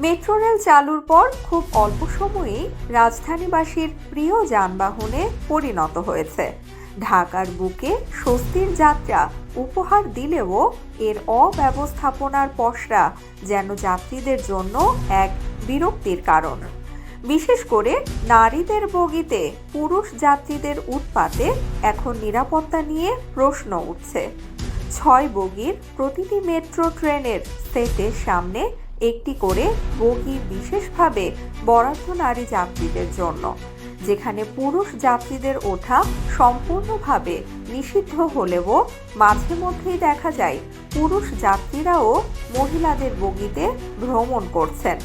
Metro rail চালুর পর খুব অল্প সময়েই রাজধানীবাসীর প্রিয় যানবাহনে পরিণত হয়েছে। ঢাকার বুকে স্বস্তির যাত্রা উপহার দিলেও এর অব্যবস্থাপনার পসরা যেন যাত্রীদের জন্য এক বিরক্তির কারণ। বিশেষ করে নারীদের বগিতে পুরুষ যাত্রীদের উৎপাতে এখন নিরাপত্তা নিয়ে প্রশ্ন উঠছে। 6 বগির প্রতিটি মেট্রো ট্রেনের সেটের সামনে একটি করে বগি বিশেষভাবে বরাদ্দ নারী যাত্রীদের জন্য, যেখানে পুরুষ যাত্রীদের ওঠা সম্পূর্ণভাবে নিষিদ্ধ হলেও মাঝে মধ্যেই দেখা যায় পুরুষ যাত্রীরাও মহিলাদের বগিতে ভ্রমণ করছেন।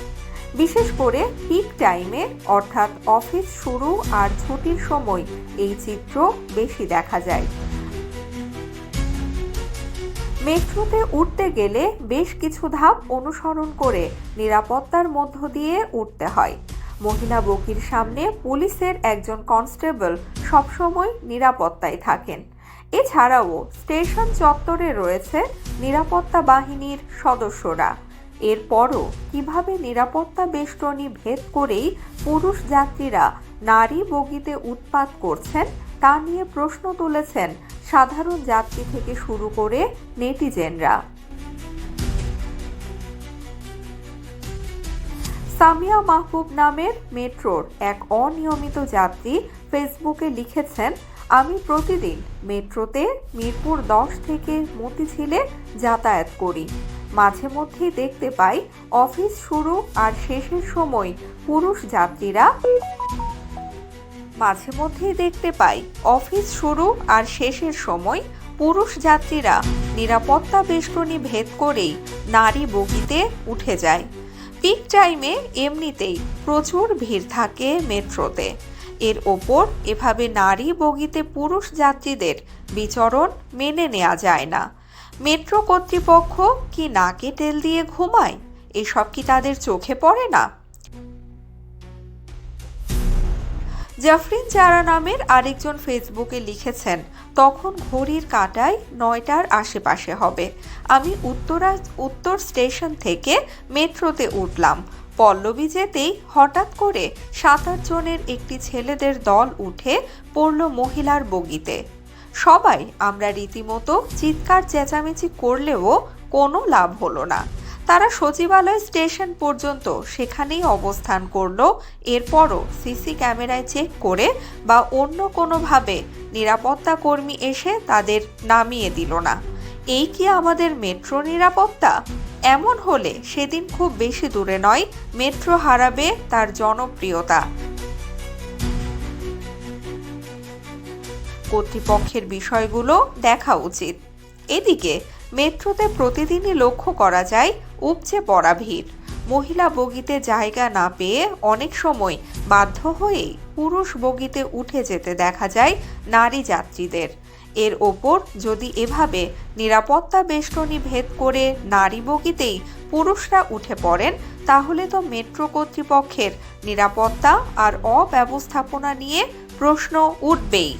বিশেষ করে পিক টাইমে অর্থাৎ অফিস শুরু আর ছুটির সময় এই চিত্র বেশি দেখা যায়। মেট্রোতে উঠতে গেলে বেশ কিছু ধাপ অনুসরণ করে নিরাপত্তার মধ্য দিয়ে উঠতে হয়। মহিলা বগির সামনে পুলিশের একজন কনস্টেবল সবসময় নিরাপত্তায় থাকেন। এছাড়াও স্টেশন চত্বরে রয়েছে নিরাপত্তা বাহিনীর সদস্যরা। এরপরও কিভাবে নিরাপত্তা বেষ্টনী ভেদ করেই পুরুষ যাত্রীরা নারী বগিতে উৎপাত করছেন তা নিয়ে প্রশ্ন তুলেছেন সাধারণ যাত্রী থেকে শুরু করে নেটিজেনরা। সামিয়া মাহবুব নামের মেট্রোর এক অনিয়মিত যাত্রী ফেসবুকে লিখেছেন, আমি প্রতিদিন মেট্রোতে মিরপুর 10 থেকে মতিঝিলে যাতায়াত করি। মাঝে মধ্যেই দেখতে পাই অফিস শুরু আর শেষের সময় পুরুষ যাত্রীরা নিরাপত্তা বেষ্টনী ভেদ করেই নারী বগিতে উঠে যায়। পিক টাইমে এমনিতেই প্রচুর ভিড় থাকে মেট্রোতে, এর ওপর এভাবে নারী বগিতে পুরুষ যাত্রীদের বিচরণ মেনে নেওয়া যায় না। মেট্রো কর্তৃপক্ষ কি নাকে তেল দিয়ে ঘুমায়? এসব কি তাদের চোখে পড়ে না? জাফরিন জারা নামের আরেকজন ফেসবুকে লিখেছেন, তখন ঘড়ির কাঁটায় 9টার আশেপাশে হবে। আমি উত্তর স্টেশন থেকে মেট্রোতে উঠলাম। পল্লবী যেতেই হঠাৎ করে 7-8 জনের একটি ছেলেদের দল উঠে পড়ল মহিলার বগিতে। সবাই আমরা রীতিমতো চিৎকার চেঁচামেচি করলেও কোনো লাভ হলো না। তারা সচিবালয় স্টেশন পর্যন্ত সেখানেই অবস্থান করলো। এরপরও সিসি ক্যামেরায় চেক করে বা অন্য কোনোভাবে নিরাপত্তা কর্মী এসে তাদের নামিয়ে দিল না। এই কি আমাদের মেট্রো নিরাপত্তা? এমন হলে সেদিন খুব বেশি দূরে নয়, মেট্রো হারাবে তার জনপ্রিয়তা। কর্তৃপক্ষের বিষয়গুলো দেখা উচিত। এদিকে মেট্রোতে প্রতিদিনই লক্ষ্য করা যায় উপচে পড়া ভিড়। মহিলা বগিতে জায়গা না পেয়ে অনেক সময় বাধ্য হয়েই পুরুষ বগিতে উঠে যেতে দেখা যায় নারী যাত্রীদের। এর ওপর যদি এভাবে নিরাপত্তা বেষ্টনী ভেদ করে নারী বগিতেই পুরুষরা উঠে পড়েন, তাহলে তো মেট্রো কর্তৃপক্ষের নিরাপত্তা আর অব্যবস্থাপনা নিয়ে প্রশ্ন উঠবেই।